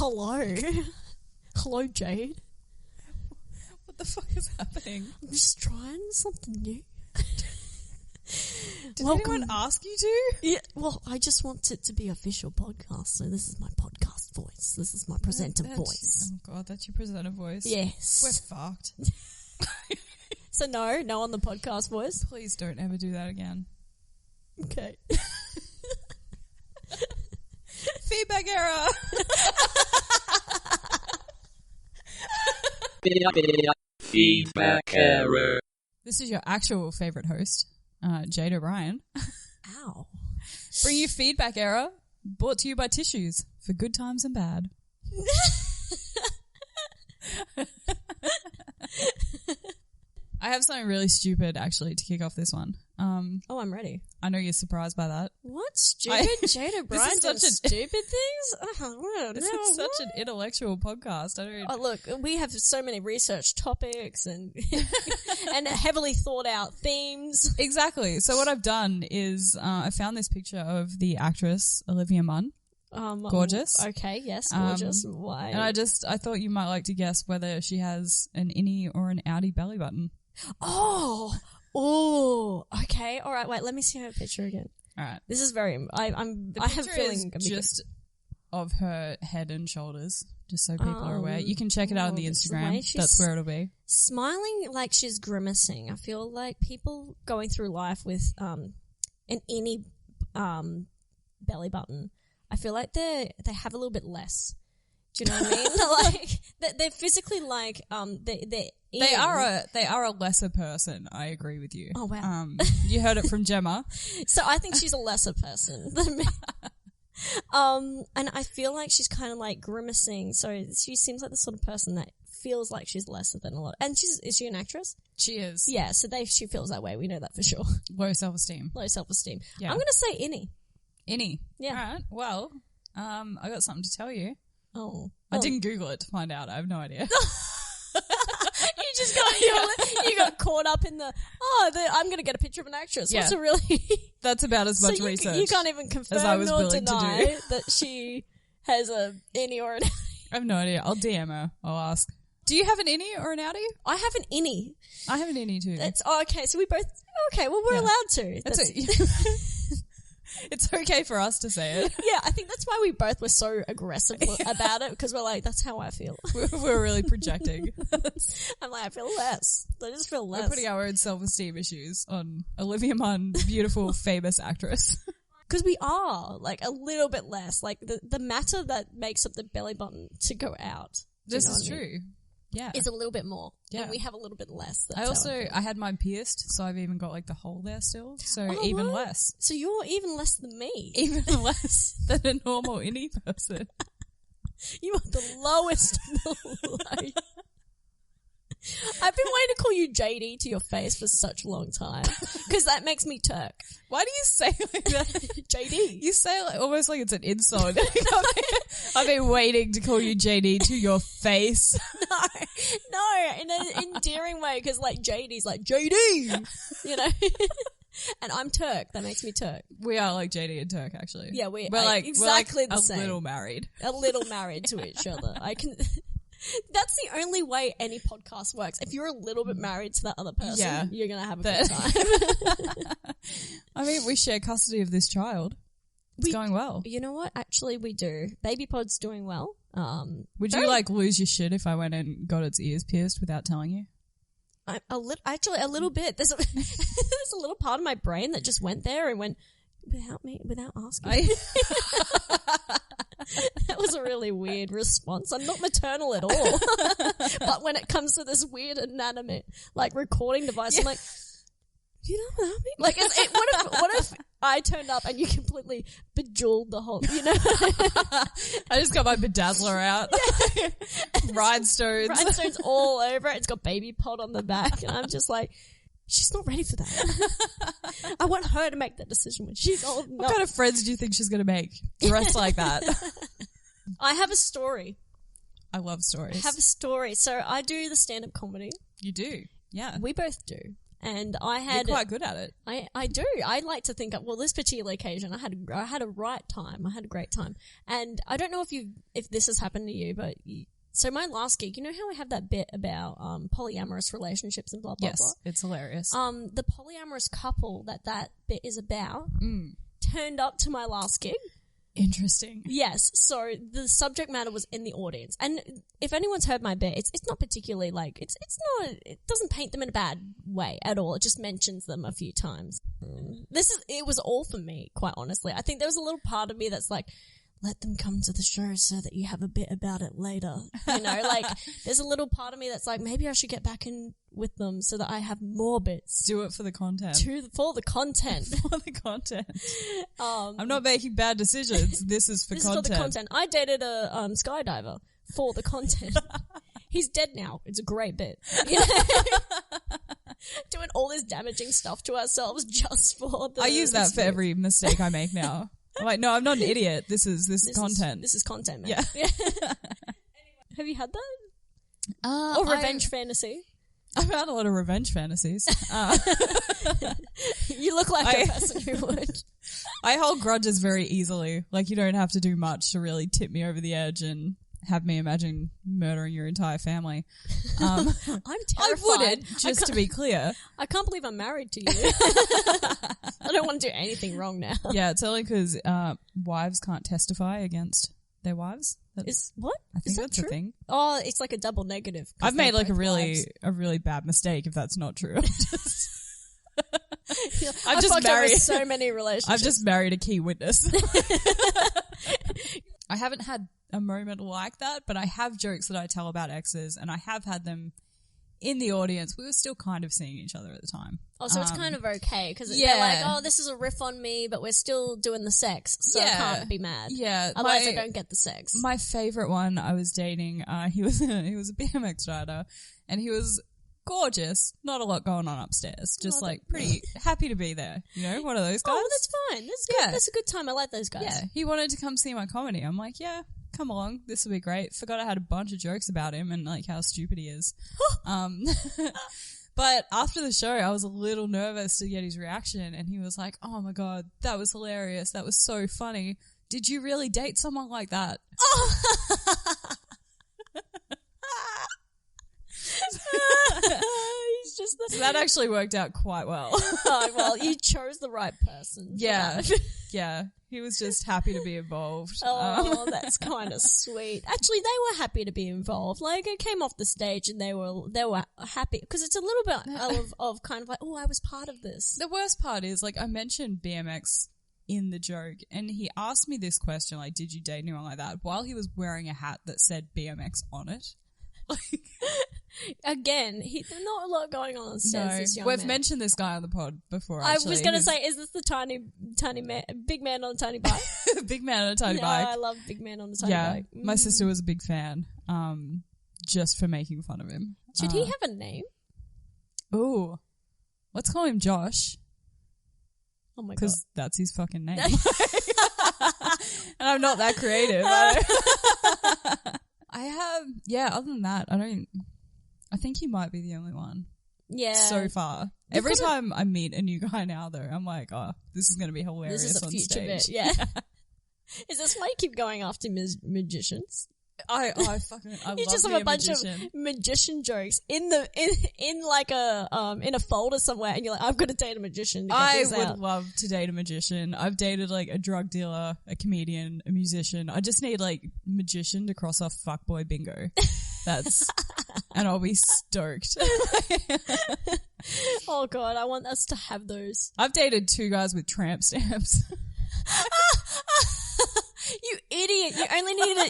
Hello. Hello, Jayde. What the fuck is happening? I'm just trying something new. Did anyone ask you to? Yeah, well, I just want it to be official podcast, so this is my podcast voice. This is my presenter voice. Oh god, that's your presenter voice. Yes. We're fucked. So no on the podcast voice. Please don't ever do that again. Okay. Feedback error. Feedback error. This is your actual favourite host, Jayde O'Brien. Ow. Bring you feedback error, brought to you by Tissues, for good times and bad. I have something really stupid, actually, to kick off this one. Oh, I'm ready. I know you're surprised by that. What? Stupid? Jayde O'Brien doing stupid things? Oh, This is such an intellectual podcast. I don't... Oh, look, we have so many research topics and and heavily thought out themes. Exactly. So what I've done is I found this picture of the actress Olivia Munn. Gorgeous. Okay, yes, gorgeous. Why? And I thought you might like to guess whether she has an innie or an outie belly button. Oh, okay. All right, wait, let me see her picture again. All right. This is very, I have a feeling. Just of her head and shoulders, just so people are aware. You can check it out on the Instagram. That's where it'll be. Smiling like she's grimacing. I feel like people going through life with an innie belly button, I feel like they have a little bit less. Do you know what I mean? Like they're physically like they are a lesser person. I agree with you. Oh wow. You heard it from Jemma. So I think she's a lesser person than me. And I feel like she's kind of like grimacing. So she seems like the sort of person that feels like she's lesser than a lot. And is she an actress? She is. Yeah. So she feels that way. We know that for sure. Low self-esteem. Low self-esteem. Yeah. I'm gonna say innie. Innie. Yeah. All right. Well, I got something to tell you. Oh. I didn't Google it to find out. I have no idea. You got caught up in I'm going to get a picture of an actress. Yeah. What's it really? That's about as much so research. You can't even confirm as I was nor willing to deny do. that she has a innie or an outie. I have no idea. I'll DM her. I'll ask. Do you have an innie or an outie? I have an innie. I have an innie too. Okay. So we both. Okay. Well, we're allowed to. It's okay for us to say it. Yeah, I think that's why we both were so aggressive about it, because we're like, that's how I feel. We're really projecting. I'm like, I feel less. I just feel less. We're putting our own self-esteem issues on Olivia Munn, beautiful, famous actress. Because we are, like, a little bit less. Like, the matter that makes up the belly button to go out. This is true. Yeah. Is a little bit more. Yeah. And we have a little bit less. I had mine pierced, so I've even got like the hole there still. So even less. So you're even less than me. Even less than a normal innie person. You are the lowest of the low. I've been waiting to call you Jayde to your face for such a long time. Because that makes me Turk. Why do you say like that? Jayde. You say like almost like it's an insult. I've been waiting to call you Jayde to your face. No, in an endearing way, because like Jayde's like, Jayde! You know? And I'm Turk. That makes me Turk. We are like Jayde and Turk, actually. Yeah, we're exactly the same. A little married. A little married to each other. That's the only way any podcast works. If you're a little bit married to that other person, you're going to have a good time. I mean, we share custody of this child. It's going well. You know what? Actually, we do. Baby Pod's doing well. Would you like lose your shit if I went and got its ears pierced without telling you? Actually, a little bit. There's a little part of my brain that just went there and went, without asking. That was a really weird response. I'm not maternal at all. But when it comes to this weird inanimate, like, recording device, I'm like, you don't know me? Like, what if I turned up and you completely bejeweled the whole, you know? I just got my bedazzler out. Rhinestones. Rhinestones all over it. It's got baby pod on the back. And I'm just like, she's not ready for that. I want her to make that decision when she's old enough. What kind of friends do you think she's going to make dressed like that? I have a story. I love stories. I have a story. So I do the stand-up comedy. You do? Yeah. We both do. And I had... You're quite good at it. I do. I like to think, well, this particular occasion, I had a right time. I had a great time. And I don't know if this has happened to you, but... So my last gig, you know how I have that bit about polyamorous relationships and blah, blah, blah? Yes, it's hilarious. The polyamorous couple that bit is about turned up to my last gig. Interesting. Yes, so the subject matter was in the audience. And if anyone's heard my bit, it's not particularly like, it doesn't paint them in a bad way at all. It just mentions them a few times. It was all for me, quite honestly. I think there was a little part of me that's like, let them come to the show so that you have a bit about it later. You know, like, there's a little part of me that's like, maybe I should get back in with them so that I have more bits. Do it for the content. For the content. For the content. I'm not making bad decisions. This is for content. This is for the content. I dated a skydiver for the content. He's dead now. It's a great bit. You know? Doing all this damaging stuff to ourselves just for the... I use that for every mistake I make now. I'm like, no, I'm not an idiot. This is content. This is content, man. Yeah. Anyway, have you had that? Or revenge fantasy? I've had a lot of revenge fantasies. You look like a person who would. I hold grudges very easily. Like, you don't have to do much to really tip me over the edge and have me imagine murdering your entire family. I'm terrified. I wouldn't, just to be clear. I can't believe I'm married to you. I don't want to do anything wrong now. Yeah, it's only because wives can't testify against their wives. What? I think that's true? a thing. Oh, it's like a double negative. I've made like a really bad mistake if that's not true. I've just married so many relationships. I've just married a key witness. I haven't had a moment like that, but I have jokes that I tell about exes, and I have had them in the audience. We were still kind of seeing each other at the time. Oh, so it's kind of okay, because they're like, oh, this is a riff on me, but we're still doing the sex, so I can't be mad. Yeah. Otherwise I don't get the sex. My favorite one I was dating, he was a BMX rider, and he was gorgeous. Not a lot going on upstairs. Just pretty happy to be there. You know, one of those guys. Oh, that's fine. That's good. Yeah. That's a good time. I like those guys. Yeah. He wanted to come see my comedy. I'm like, yeah, come along. This will be great. Forgot I had a bunch of jokes about him and like how stupid he is. But after the show, I was a little nervous to get his reaction, and he was like, oh my God, that was hilarious. That was so funny. Did you really date someone like that? So that actually worked out quite well. Oh, well, you chose the right person. Yeah. Yeah. He was just happy to be involved. Oh, that's kind of sweet. Actually, they were happy to be involved. Like, it came off the stage and they were happy, because it's a little bit of kind of like, oh, I was part of this. The worst part is, like, I mentioned BMX in the joke, and he asked me this question, like, did you date anyone like that, while he was wearing a hat that said BMX on it. Again, there's not a lot going on stage. No, we've mentioned this guy on the pod before. Actually. I was going to say, is this the tiny man, big man on a tiny bike? Big man on a tiny bike. I love big man on a tiny bike. My sister was a big fan, just for making fun of him. Should he have a name? Ooh, let's call him Josh. Oh my God. Because that's his fucking name. And I'm not that creative. Other than that, I think he might be the only one. Yeah. So far. Every time I meet a new guy now, though, I'm like, oh, this is going to be hilarious on stage. This is a future bit, yeah. Is this why you keep going after magicians? I love you just have a bunch of magician jokes in like in a folder somewhere, and you're like, I've got to date a magician. I would love to date a magician. I've dated like a drug dealer, a comedian, a musician. I just need like magician to cross off fuckboy bingo. And I'll be stoked. Oh God, I want us to have those. I've dated 2 guys with tramp stamps. You idiot!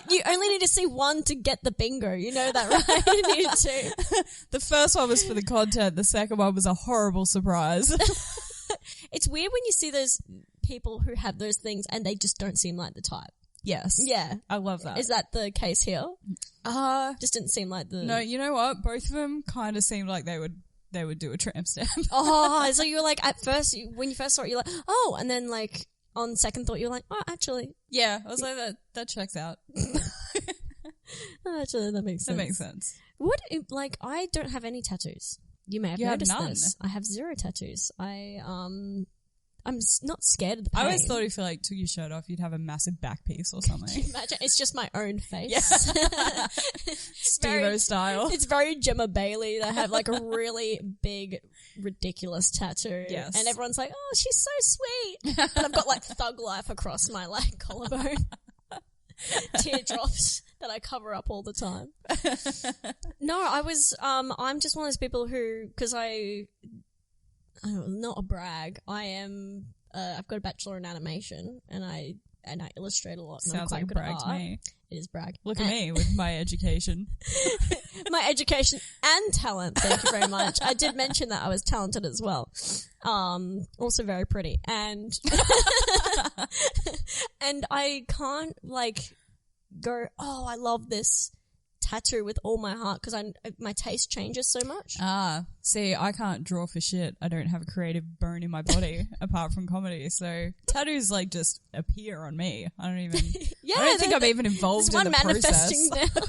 You only need to see one to get the bingo. You know that, right? You need two. The first one was for the content. The second one was a horrible surprise. It's weird when you see those people who have those things and they just don't seem like the type. Yes. Yeah. I love that. Is that the case here? Just didn't seem like the... No, you know what? Both of them kind of seemed like they would do a tramp stamp. Oh, so you were like, at first, when you first saw it, you're like, oh, and then like, on second thought, you're like, oh, actually. Yeah, I was like, that checks out. Oh, actually, that makes sense. That makes sense. I don't have any tattoos. You may have You have noticed none. this. I have 0 tattoos. I'm not scared of the pain. I always thought if you like took your shirt off, you'd have a massive back piece or something. Imagine it's just my own face. Yeah. Steve-O style. It's very Jemma Bayley. They have like a really big, ridiculous tattoo. Yes. And everyone's like, oh, she's so sweet. And I've got like thug life across my like collarbone. Teardrops that I cover up all the time. No, I'm just one of those people who, because I don't know, not a brag, I've got a bachelor in animation and I illustrate a lot. And Sounds I'm like a quite good brag at to art. me. It is brag. Look at me with my education. My education and talent, thank you very much. I did mention that I was talented as well. Also very pretty. And and I can't like go, oh, I love this tattoo with all my heart because my taste changes so much. See, I can't draw for shit. I don't have a creative bone in my body apart from comedy. So tattoos like just appear on me. I don't think I'm even involved in the manifesting process. now.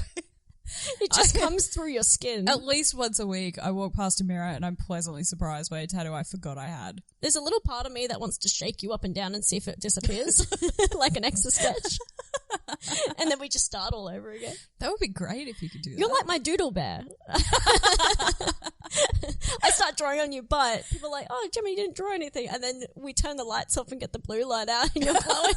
It just comes through your skin. At least once a week, I walk past a mirror and I'm pleasantly surprised by a tattoo I forgot I had. There's a little part of me that wants to shake you up and down and see if it disappears, like an Etch-a-Sketch. And then we just start all over again. That would be great if you could do that. You're like my doodle bear. I start drawing on your butt. People are like, oh, Jimmy, you didn't draw anything. And then we turn the lights off and get the blue light out and you're glowing.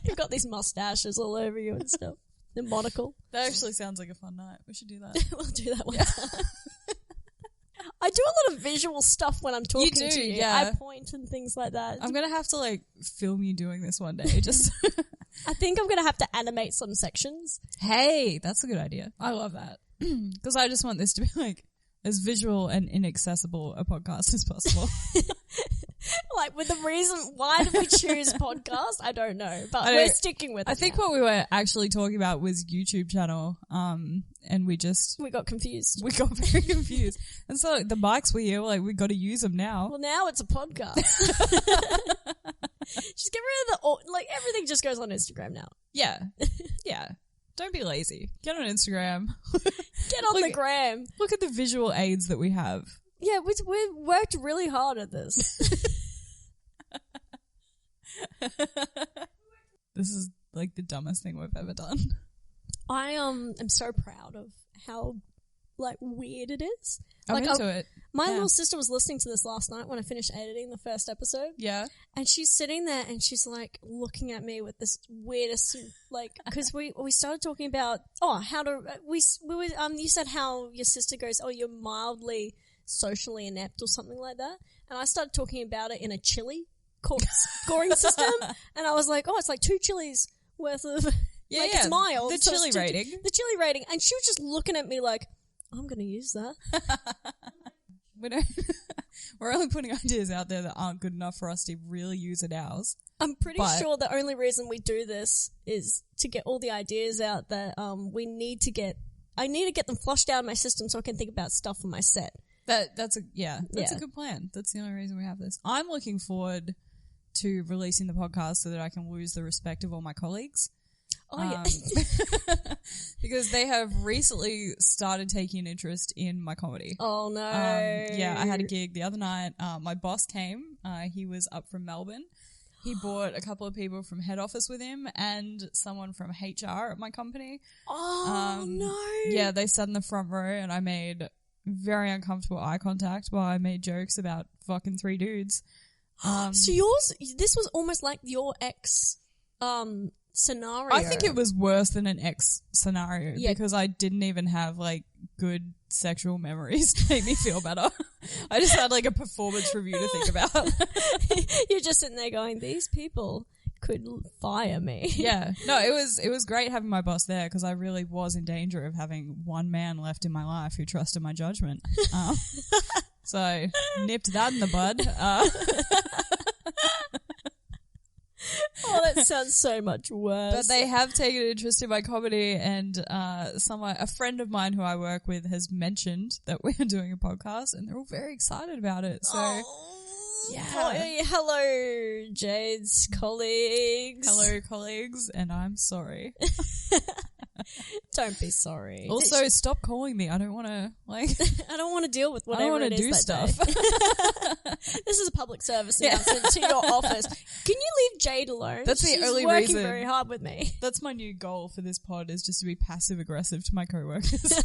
You've got these mustaches all over you and stuff. The monocle. That actually sounds like a fun night. We should do that. We'll do that one time. I do a lot of visual stuff when I'm talking to you. Yeah. I point and things like that. I'm going to have to like film you doing this one day. Just I think I'm going to have to animate some sections. Hey, that's a good idea. I love that. Because I just want this to be like as visual and inaccessible a podcast as possible. Like, with the reason, why did we choose podcast? I don't know, but we're sticking with it. I think now. what we were actually talking about was YouTube channel, and we got confused. We got very confused. And so like, the mics were here, like, we got to use them now. Well, now it's a podcast. Just get rid of everything just goes on Instagram now. Yeah. Yeah. Don't be lazy. Get on Instagram. Get on the gram. Look at the visual aids that we have. Yeah, we've worked really hard at this. This is like the dumbest thing we've ever done. I am so proud of how like weird it is. I'm like, into it. My little sister was listening to this last night when I finished editing the first episode. Yeah. And she's sitting there and she's like looking at me with this weirdest, like, cause we started talking about, you said how your sister goes, oh, you're mildly socially inept or something like that. And I started talking about it in a chili scoring system. And I was like, oh, it's like 2 chilies worth of, it's mild. The chili rating. The chili rating. And she was just looking at me like, I'm going to use that. We're only putting ideas out there that aren't good enough for us to really use it ours. I'm pretty sure the only reason we do this is to get all the ideas out that I need to get them flushed out of my system so I can think about stuff for my set. That's a good plan. That's the only reason we have this. I'm looking forward to releasing the podcast so that I can lose the respect of all my colleagues. Oh, yeah. Because they have recently started taking an interest in my comedy. Oh, no. Yeah, I had a gig the other night. My boss came. He was up from Melbourne. He brought a couple of people from head office with him and someone from HR at my company. Oh, no. Yeah, they sat in the front row and I made very uncomfortable eye contact while I made jokes about fucking 3 dudes. So this was almost like your ex, scenario. I think it was worse than an ex scenario because I didn't even have like good sexual memories to make me feel better. I just had like a performance review to think about. You're just sitting there going, these people could fire me. Yeah. No, it was great having my boss there because I really was in danger of having one man left in my life who trusted my judgment. So nipped that in the bud. Oh, that sounds so much worse. But they have taken an interest in my comedy, and a friend of mine who I work with has mentioned that we're doing a podcast, and they're all very excited about it. So, hello, Jayde's colleagues. Hello, colleagues, and I'm sorry. Don't be sorry. Also, stop calling me. I don't want to, like... I don't want to deal with whatever I it don't is want to do stuff. This is a public service announcement to your office. Can you leave Jayde alone? That's the She's only working reason. very hard with me. That's my new goal for this pod, is just to be passive-aggressive to my coworkers.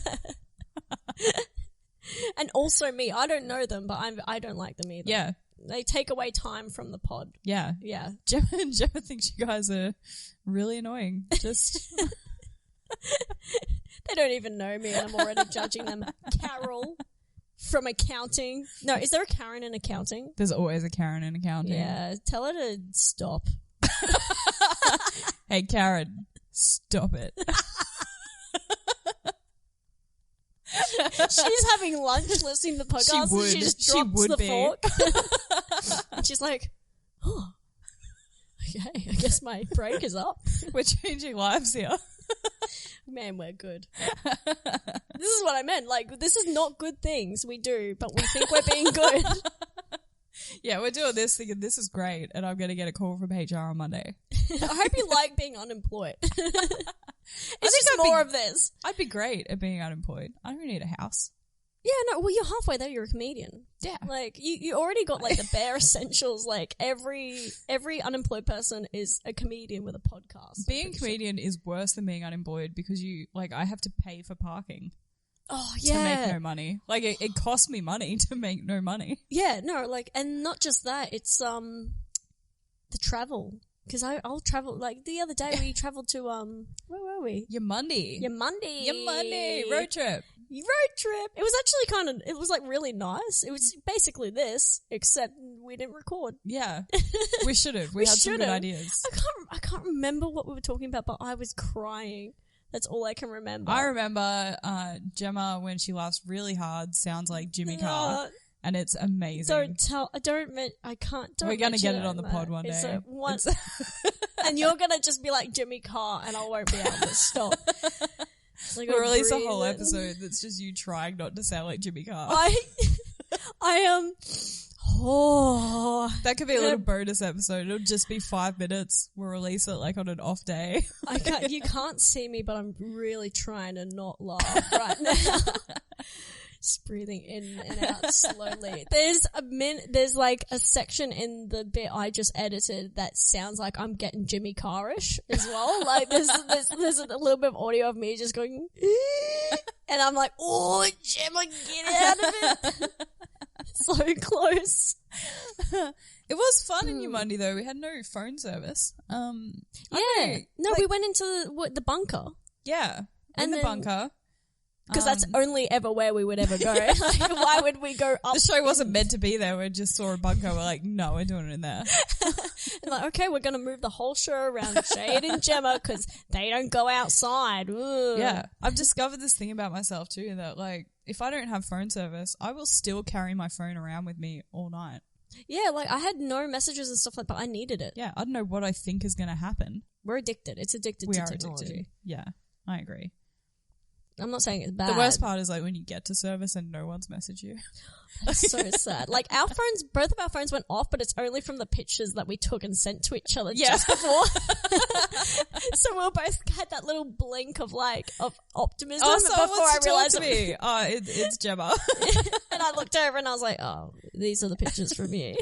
And also me. I don't know them, but I don't like them either. Yeah. They take away time from the pod. Yeah. Yeah. Jemma thinks you guys are really annoying. Just... They don't even know me and I'm already judging them. Carol from accounting. No, is there a Karen in accounting? There's always a Karen in accounting. Yeah, tell her to stop. Hey, Karen, stop it. She's having lunch listening to the podcast and she just drops the fork. And she's like, oh, okay, I guess my break is up. We're changing lives here. Man, we're good. This is what I meant. Like, this is not good things we do, but we think we're being good. Yeah, we're doing this thinking this is great, and I'm going to get a call from HR on Monday. I hope you like being unemployed. It's just more of this. I'd be great at being unemployed. I don't need a house. Yeah, no, well, you're halfway there. You're a comedian. Yeah. Like, you already got, like, the bare essentials. Like, every unemployed person is a comedian with a podcast. Being a comedian is worse than being unemployed because I have to pay for parking. Oh, To yeah. make no money. Like, it costs me money to make no money. Yeah, no, like, and not just that, it's, the travel. Because I'll travel, like, the other day we travelled to, where were we? Your Monday. Road trip. Road trip. It was actually it was like really nice. It was basically this, except we didn't record. Yeah. We should have. We had some good ideas. I can't remember what we were talking about, but I was crying. That's all I can remember. I remember Jemma, when she laughs really hard, sounds like Jimmy Carr. And it's amazing. I can't. We're going to get it on the pod one day. And you're going to just be like Jimmy Carr and I won't be able to stop. Like, we'll release a whole episode that's just you trying not to sound like Jimmy Carr. That could be a little bonus episode. It'll just be 5 minutes. We'll release it like on an off day. You can't see me, but I'm really trying to not laugh right now. Just breathing in and out slowly. There's like a section in the bit I just edited that sounds like I'm getting Jimmy Carr-ish as well. Like there's a little bit of audio of me just going, and I'm like, oh, Jemma, get out of it. So close. It was fun in New Monday though. We had no phone service. We went into the bunker. Yeah, in the bunker. Because that's only ever where we would ever go. Like, why would we go up? The show wasn't meant to be there. We just saw a bunker. We're like, no, we're doing it in there. And like, okay, we're going to move the whole show around Jayde and Jemma because they don't go outside. Ugh. Yeah. I've discovered this thing about myself too, that like, if I don't have phone service, I will still carry my phone around with me all night. Yeah, like I had no messages and stuff like that, but I needed it. Yeah, I don't know what I think is going to happen. We're addicted. It's addicted to technology. Addicted. Yeah, I agree. I'm not saying it's bad. The worst part is like when you get to service and no one's messaged you. That's so sad. Like our phones, both of our phones went off, but it's only from the pictures that we took and sent to each other just before. So we both had that little blink of optimism before I realized to me. Oh, it's Jemma. And I looked over and I was like, oh, these are the pictures from you.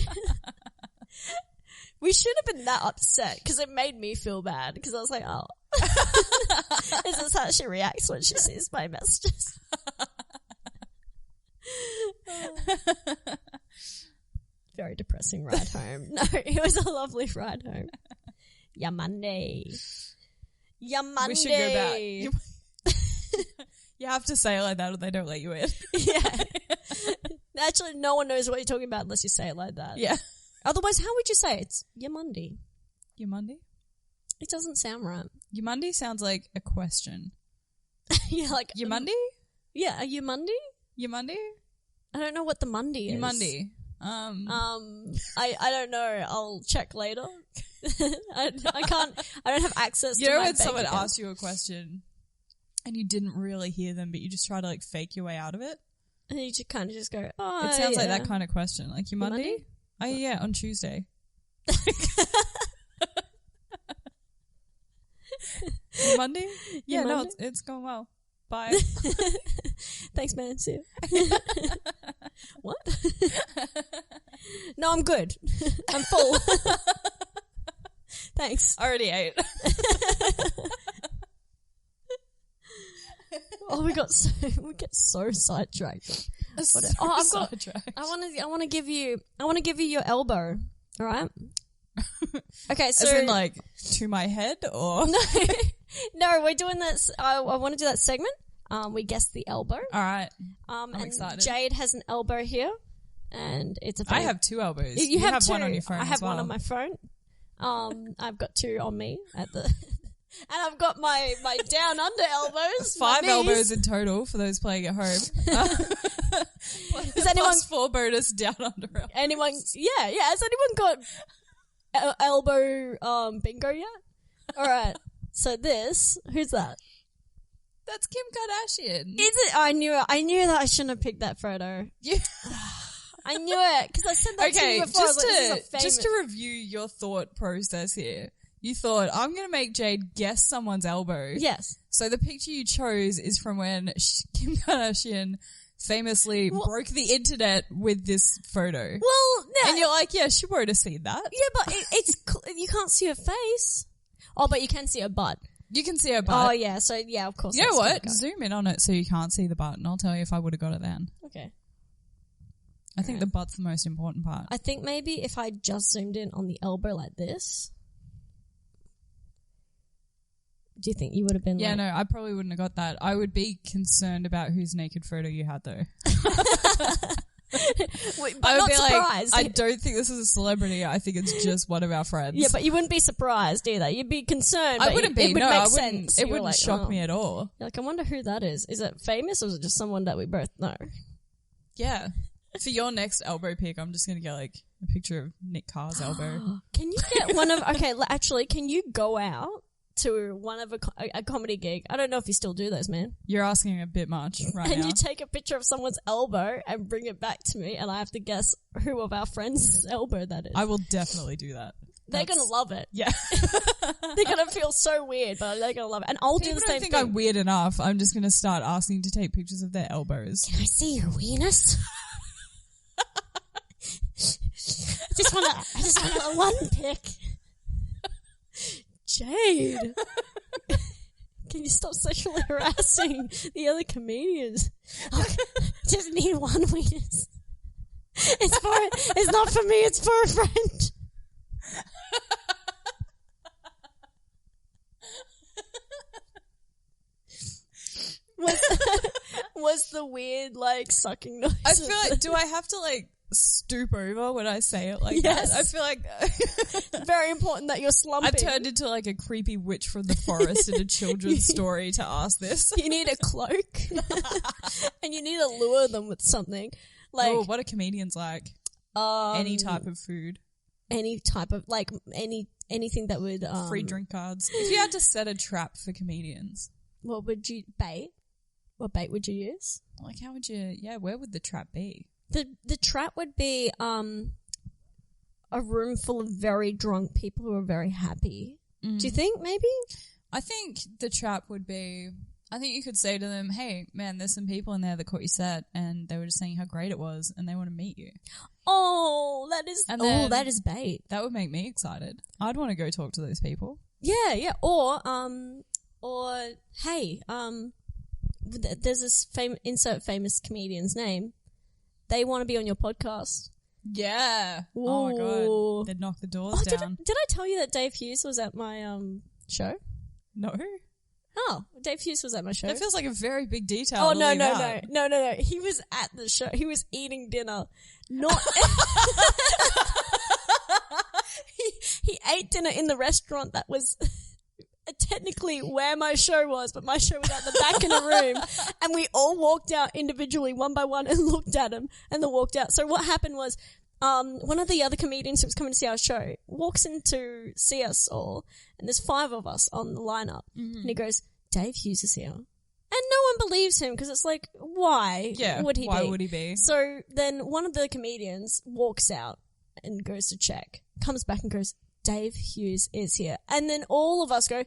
We should have been that upset because it made me feel bad because I was like, oh, is this how she reacts when she sees my messages? Very depressing ride home. No, it was a lovely ride home. Yeah, Monday. Yeah, Monday. We should go back. You have to say it like that or they don't let you in. Yeah. Actually, no one knows what you're talking about unless you say it like that. Yeah. Otherwise, how would you say it? It's your Monday? Your Monday? It doesn't sound right. Your Monday sounds like a question. Yeah, like your Monday? Yeah, are you Monday? Your Monday? I don't know what the Monday is. Your Monday. I don't know. I'll check later. I don't have access to my when bank someone account. asks you a question and you didn't really hear them, but you just try to like fake your way out of it? And you just kind of just go, oh, it sounds like that kind of question. Like your Monday? Oh yeah, on Tuesday. Monday? Yeah, Your no, Monday? it's going well. Bye. Thanks, man. See you. What? No, I'm good. I'm full. Thanks. I already ate. Oh, we get so sidetracked. I've got. I want to give you your elbow. All right. Okay, so as in like to my head or no, we're doing this. I want to do that segment. We guess the elbow. all right. I'm excited. Jayde has an elbow here, and it's a. I have two elbows. You have two. one on your phone. I have as well. one on my phone. I've got two on me at the, and I've got my down under elbows. 5 my knees. elbows in total for those playing at home. Is anyone Plus 4 bonus down under elbows. anyone? Yeah. Has anyone got elbow bingo yet? All right. So who's that? That's Kim Kardashian. Is it? I knew that I shouldn't have picked that photo. Yeah. I knew it because I said that to you before. Just to review your thought process here. You thought, I'm going to make Jayde guess someone's elbow. Yes. So the picture you chose is from when Kim Kardashian famously broke the internet with this photo. Well, no. And you're like, yeah, she won't have seen that. Yeah, but you can't see her face. Oh, but you can see her butt. You can see her butt. Oh, yeah. So, yeah, of course. You know that's what? gonna go. Zoom in on it so you can't see the butt, and I'll tell you if I would have got it then. Okay. I think the butt's the most important part. I think maybe if I just zoomed in on the elbow like this, do you think you would have been Yeah, like... no, I probably wouldn't have got that. I would be concerned about whose naked photo you had, though. Wait, but I would not be surprised. like, I don't think this is a celebrity. I think it's just one of our friends. Yeah, but you wouldn't be surprised either. You'd be concerned. I but wouldn't it be. would No, make I wouldn't. sense. It You're wouldn't like, shock oh. me at all. You're like, I wonder who that is. Is it famous or is it just someone that we both know? Yeah. For your next elbow pick, I'm just going to get like a picture of Nick Carr's elbow. Can you get one of... Okay, actually, can you go out to one of a comedy gig? I don't know if you still do those, man. You're asking a bit much right And now. you take a picture of someone's elbow and bring it back to me, and I have to guess who of our friends' elbow that is. I will definitely do that. They're going to love it. Yeah. They're going to feel so weird, but they're going to love it. And I'll do People the don't same think thing. I'm weird enough. I'm just going to start asking to take pictures of their elbows. Can I see your weenus? I just want one pic. Jayde. Can you stop sexually harassing the other comedians? Just need one weenus. It's not for me, it's for a friend. Was the weird, like, sucking noise? I feel like, do I have to like stoop over when I say it like Yes. that? I feel like It's very important that you're slumping. I've turned into like a creepy witch from the forest in a children's story to ask this. You need a cloak. And you need to lure them with something. Like, Oh, what are comedians like? Any type of food. Any type of, like, anything that would... Free drink cards. If you had to set a trap for comedians. What would you... Bait? What bait would you use? Like how would you, where would the trap be? The trap would be a room full of very drunk people who are very happy. Do you think, maybe? I think the trap would be, I think you could say to them, hey, man, there's some people in there that caught your set and they were just saying how great it was and they want to meet you. Oh, that is... And oh, then- that is bait. That would make me excited. I'd want to go talk to those people. Yeah. Or hey, there's this insert famous comedian's name. They want to be on your podcast. Yeah. Oh my God. They'd knock the doors down. Did I tell you that Dave Hughes was at my show? No. Oh, Dave Hughes was at my show. That feels like a very big detail. Oh, to no. leave out. He was at the show. He was eating dinner. Not... he ate dinner in the restaurant that was technically where my show was, but my show was at the back in a room. And we all walked out individually, one by one, and looked at him, and then walked out. So what happened was, one of the other comedians who was coming to see our show walks in to see us all, and there's 5 of us on the lineup. Mm-hmm. And he goes, Dave Hughes is here. And no one believes him because it's like, why would he why be? would he be? So then one of the comedians walks out and goes to check, comes back and goes, Dave Hughes is here. And then all of us go,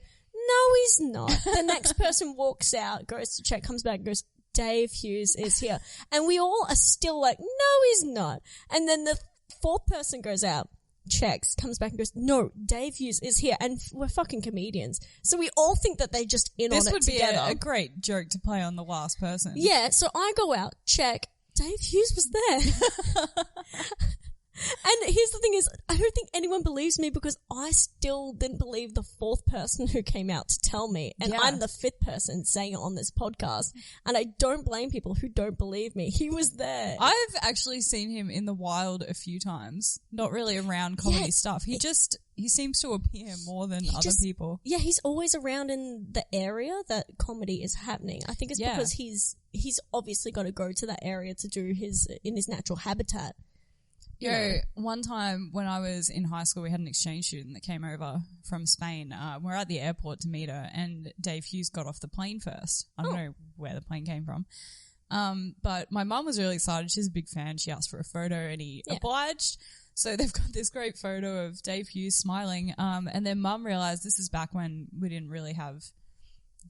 no, he's not. The next person walks out, goes to check, comes back, goes, Dave Hughes is here. And we all are still like, no, he's not. And then the fourth person goes out, checks, comes back and goes, no, Dave Hughes is here. And we're fucking comedians. So we all think that they just on it together. This would be a great joke to play on the last person. Yeah, so I go out, check, Dave Hughes was there. And here's the thing is, I don't think anyone believes me because I still didn't believe the fourth person who came out to tell me. And Yeah. I'm the fifth person saying it on this podcast. And I don't blame people who don't believe me. He was there. I've actually seen him in the wild a few times. Not really around comedy stuff. He seems to appear more than other people. Yeah, he's always around in the area that comedy is happening. I think it's because he's obviously got to go to that area to do in his natural habitat. One time when I was in high school, we had an exchange student that came over from Spain. We're at the airport to meet her, and Dave Hughes got off the plane first. I don't know where the plane came from. But my mum was really excited. She's a big fan. She asked for a photo, and he obliged. So they've got this great photo of Dave Hughes smiling. And then mum realized this is back when we didn't really have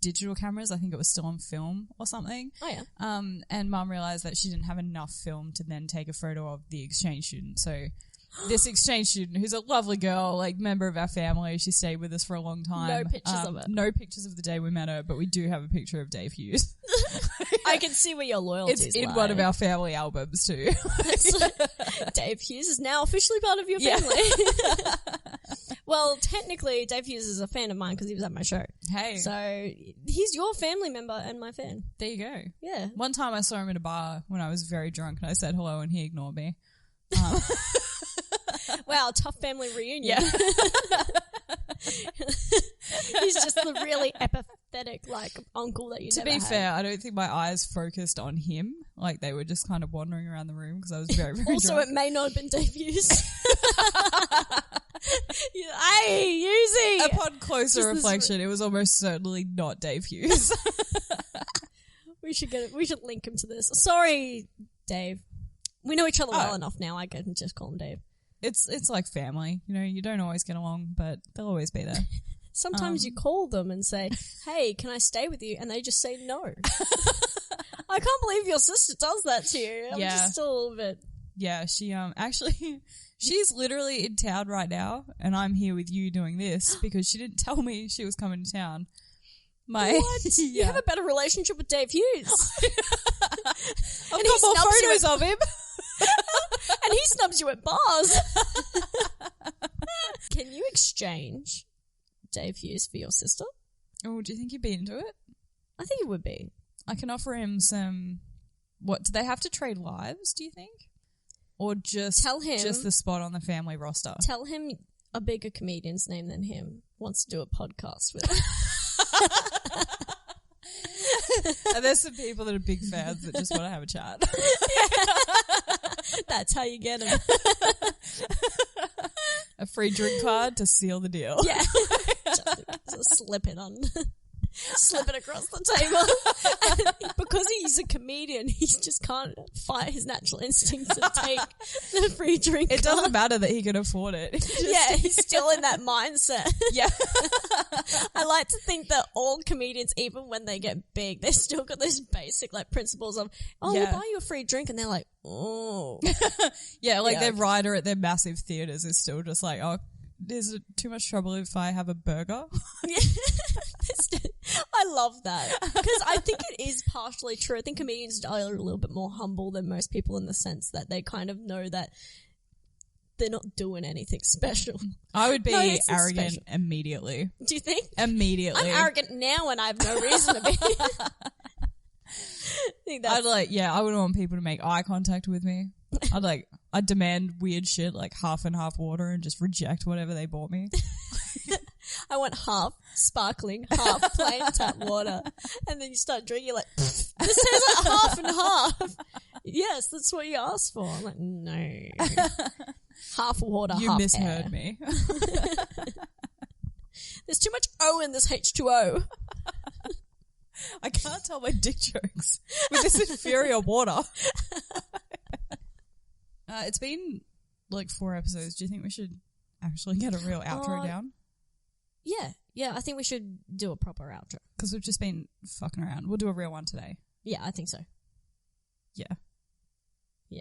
digital cameras. I think it was still on film or something. Oh, yeah. And mum realized that she didn't have enough film to then take a photo of the exchange student. So this exchange student, who's a lovely girl, like member of our family, she stayed with us for a long time. No pictures of it. No pictures of the day we met her, but we do have a picture of Dave Hughes. I can see where your loyalty is. It's in one of our family albums too. Dave Hughes is now officially part of your family. Well, technically, Dave Hughes is a fan of mine because he was at my show. Hey. So he's your family member and my fan. There you go. Yeah. One time I saw him at a bar when I was very drunk and I said hello and he ignored me. Wow, tough family reunion. Yeah. He's just the really apathetic, uncle that you To never be had. fair, I don't think my eyes focused on him. Like, they were just kind of wandering around the room because I was very, very Also, drunk. it may not have been Dave Hughes. Hey, Husey! Upon closer reflection, it was almost certainly not Dave Hughes. We should link him to this. Sorry, Dave. We know each other well enough now. I can just call him Dave. It's like family. You know, you don't always get along, but they'll always be there. Sometimes you call them and say, hey, can I stay with you? And they just say no. I can't believe your sister does that to you. I'm just still a little bit... Yeah, she actually... She's literally in town right now, and I'm here with you doing this because she didn't tell me she was coming to town. What? You have a better relationship with Dave Hughes. I've got more photos of him. And he snubs you at bars. Can you exchange Dave Hughes for your sister? Oh, do you think he'd be into it? I think it would be. I can offer him some... What, do they have to trade lives, do you think? Or just Tell him, just the spot on the family roster? Tell him a bigger comedian's name than him wants to do a podcast with him. And there's some people that are big fans that just want to have a chat. That's how you get him. A free drink card to seal the deal. Yeah. Just slip it across the table. And because he's a comedian, he just can't fight his natural instinct to take the free drink It card. doesn't matter that he can afford it. Yeah, he's still in that mindset. Yeah. I like to think that all comedians, even when they get big, they still got those basic principles of, we'll buy you a free drink, and they're like, oh. Yeah, their rider at their massive theaters is still just like, oh, is it too much trouble if I have a burger? Yeah. I love that because I think it is partially true. I think comedians are a little bit more humble than most people in the sense that they kind of know that they're not doing anything special. I would be arrogant special. immediately. Do you think? Immediately. I'm arrogant now and I have no reason to be. I wouldn't want people to make eye contact with me. I'd demand weird shit like half and half water and just reject whatever they bought me. I want half sparkling, half plain tap water. And then you start drinking, you're like, this tastes like half and half. Yes, that's what you asked for. I'm like, no. Half water, You half misheard air. me. There's too much O in this H2O. I can't tell my dick jokes with this inferior water. It's been 4 episodes. Do you think we should actually get a real outro down? Yeah, I think we should do a proper outro. Because we've just been fucking around. We'll do a real one today. Yeah, I think so. Yeah. Yeah.